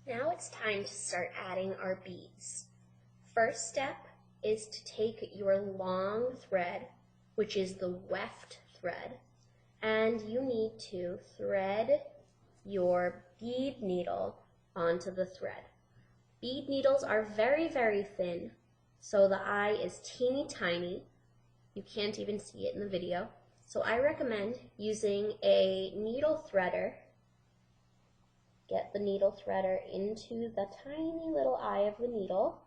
Now it's time to start adding our beads. First step is to take your long thread, which is the weft thread, and you need to thread your bead needle onto the thread. Bead needles are very, very thin, so the eye is teeny tiny. You can't even see it in the video. So I recommend using a needle threader. Get the needle threader into the tiny little eye of the needle.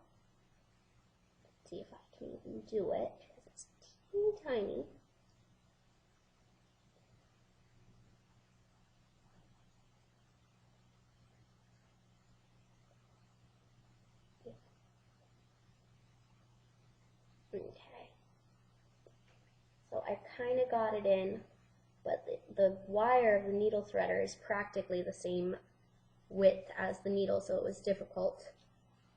Let's see if I can even do it, because it's teeny tiny. Okay. So I kind of got it in, but the wire of the needle threader is practically the same width as the needle, so it was difficult.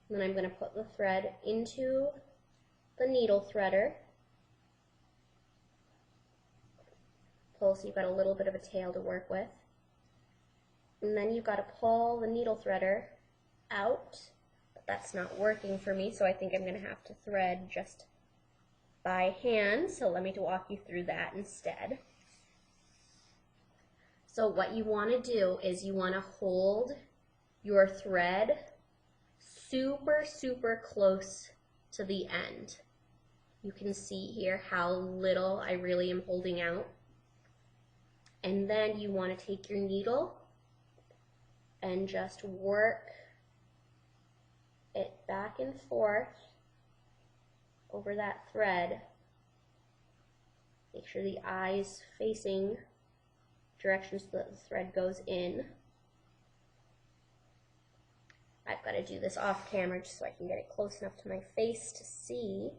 And then I'm going to put the thread into the needle threader. Pull so you've got a little bit of a tail to work with. And then you've got to pull the needle threader out, but that's not working for me, so I think I'm going to have to thread just by hand, so let me walk you through that instead. So what you want to do is you want to hold your thread super, super close to the end. You can see here how little I really am holding out. And then you want to take your needle and just work it back and forth over that thread. Make sure the eye is facing direction so that the thread goes in. I've got to do this off camera just so I can get it close enough to my face to see.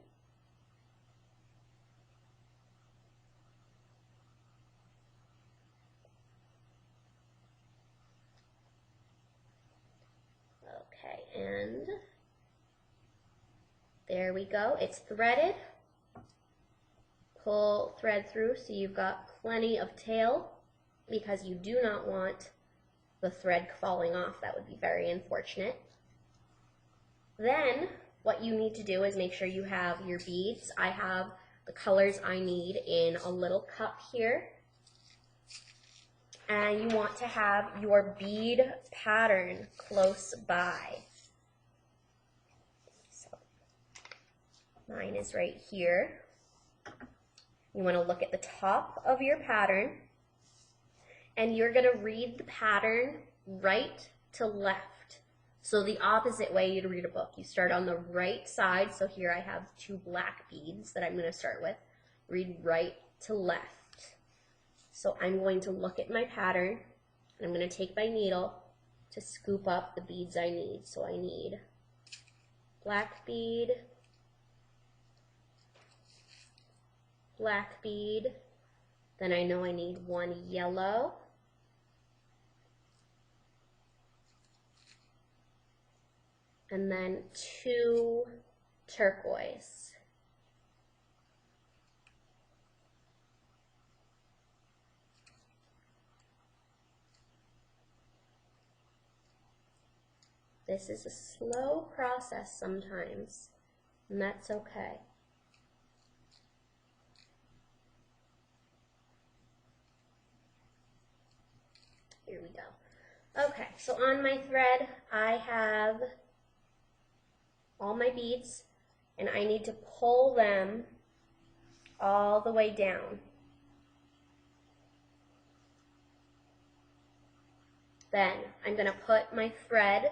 Okay, and there we go. It's threaded. Pull thread through so you've got plenty of tail, because you do not want the thread falling off. That would be very unfortunate. Then what you need to do is make sure you have your beads. I have the colors I need in a little cup here. And you want to have your bead pattern close by. So mine is right here. You want to look at the top of your pattern, and you're going to read the pattern right to left. So the opposite way you'd read a book. You start on the right side. So here I have 2 black beads that I'm going to start with. Read right to left. So I'm going to look at my pattern, and I'm going to take my needle to scoop up the beads I need. So I need black bead, black bead, then I know I need 1 yellow, and then 2 turquoise. This is a slow process sometimes, and that's okay. Here we go. Okay, so on my thread, I have all my beads, and I need to pull them all the way down. Then I'm going to put my thread,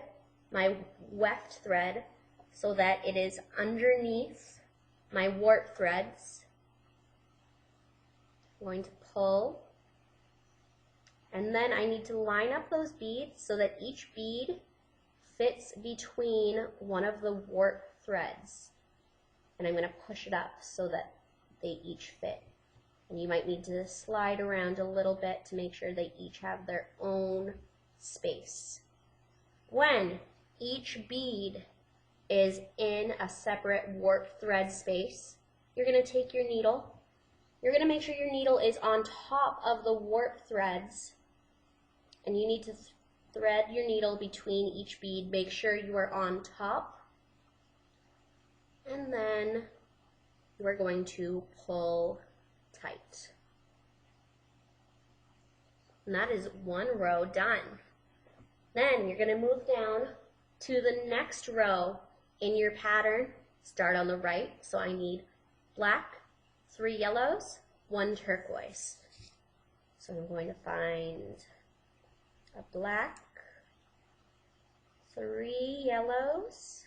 my weft thread, so that it is underneath my warp threads. I'm going to pull. And then I need to line up those beads so that each bead fits between one of the warp threads. And I'm going to push it up so that they each fit. And you might need to slide around a little bit to make sure they each have their own space. When each bead is in a separate warp thread space, you're going to take your needle. You're going to make sure your needle is on top of the warp threads, and you need to thread your needle between each bead. Make sure you are on top. And then we're going to pull tight. And that is one row done. Then you're going to move down to the next row in your pattern. Start on the right. So I need black, 3 yellows, 1 turquoise. So I'm going to find a black, 3 yellows,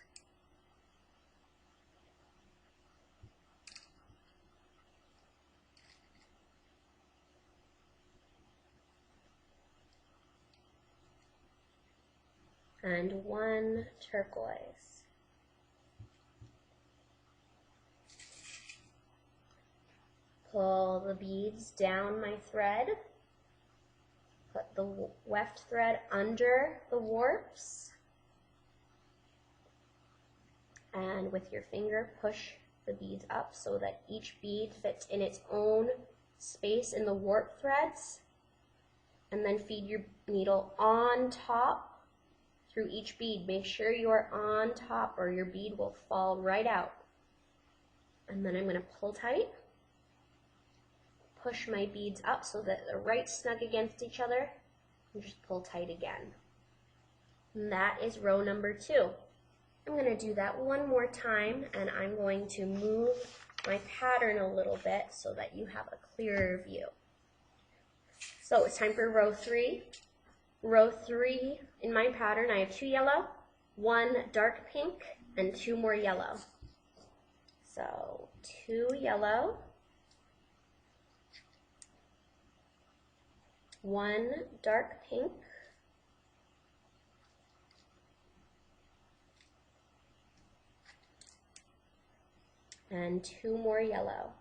and 1 turquoise. Pull the beads down my thread. Put the weft thread under the warps. And with your finger, push the beads up so that each bead fits in its own space in the warp threads. And then feed your needle on top through each bead. Make sure you are on top or your bead will fall right out. And then I'm going to pull tight. Push my beads up so that they're right snug against each other, and just pull tight again. And that is row number 2. I'm going to do that one more time, and I'm going to move my pattern a little bit so that you have a clearer view. So it's time for row 3. Row 3 in my pattern, I have 2 yellow, 1 dark pink, and 2 more yellow. So 2 yellow, 1 dark pink, and 2 more yellow.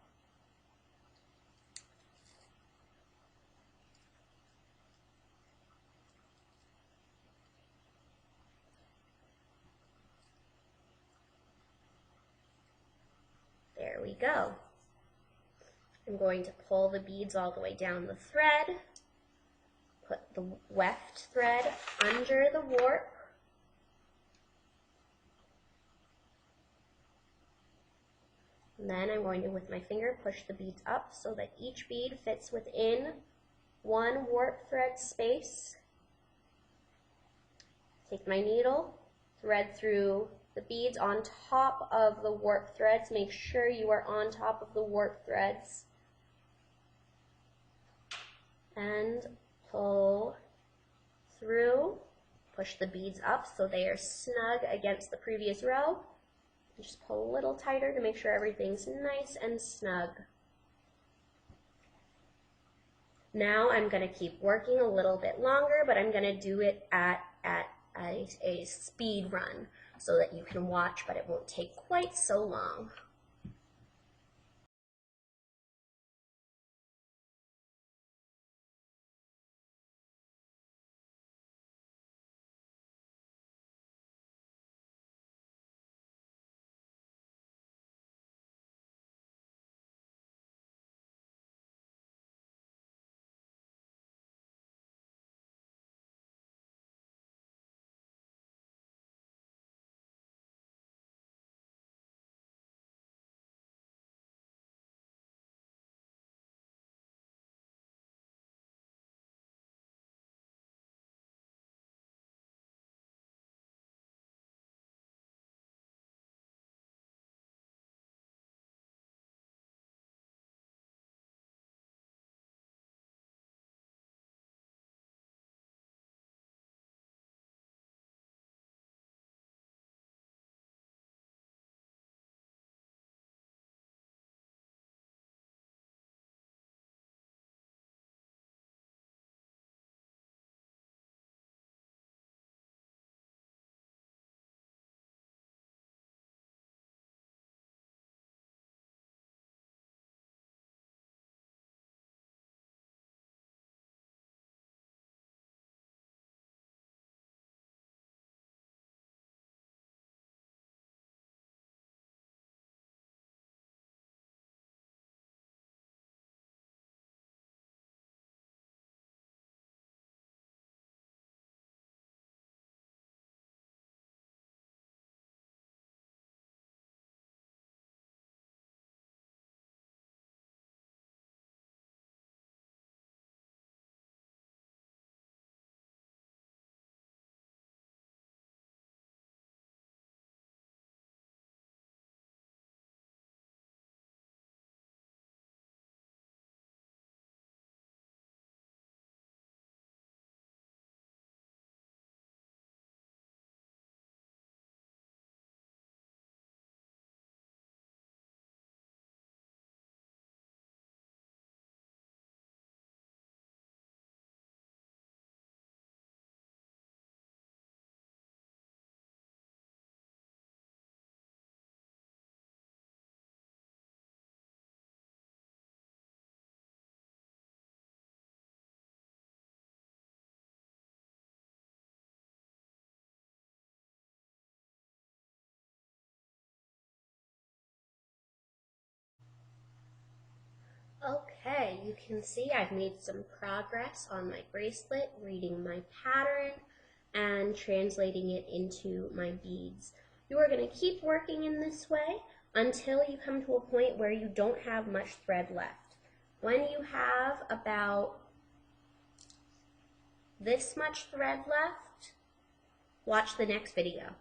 There we go. I'm going to pull the beads all the way down the thread. Put the weft thread under the warp. And then I'm going to, with my finger, push the beads up so that each bead fits within 1 warp thread space. Take my needle, thread through the beads on top of the warp threads. Make sure you are on top of the warp threads. And pull through, push the beads up so they are snug against the previous row. Just pull a little tighter to make sure everything's nice and snug. Now I'm going to keep working a little bit longer, but I'm going to do it at a speed run so that you can watch, but it won't take quite so long. Okay, you can see I've made some progress on my bracelet, reading my pattern and translating it into my beads. You are going to keep working in this way until you come to a point where you don't have much thread left. When you have about this much thread left, watch the next video.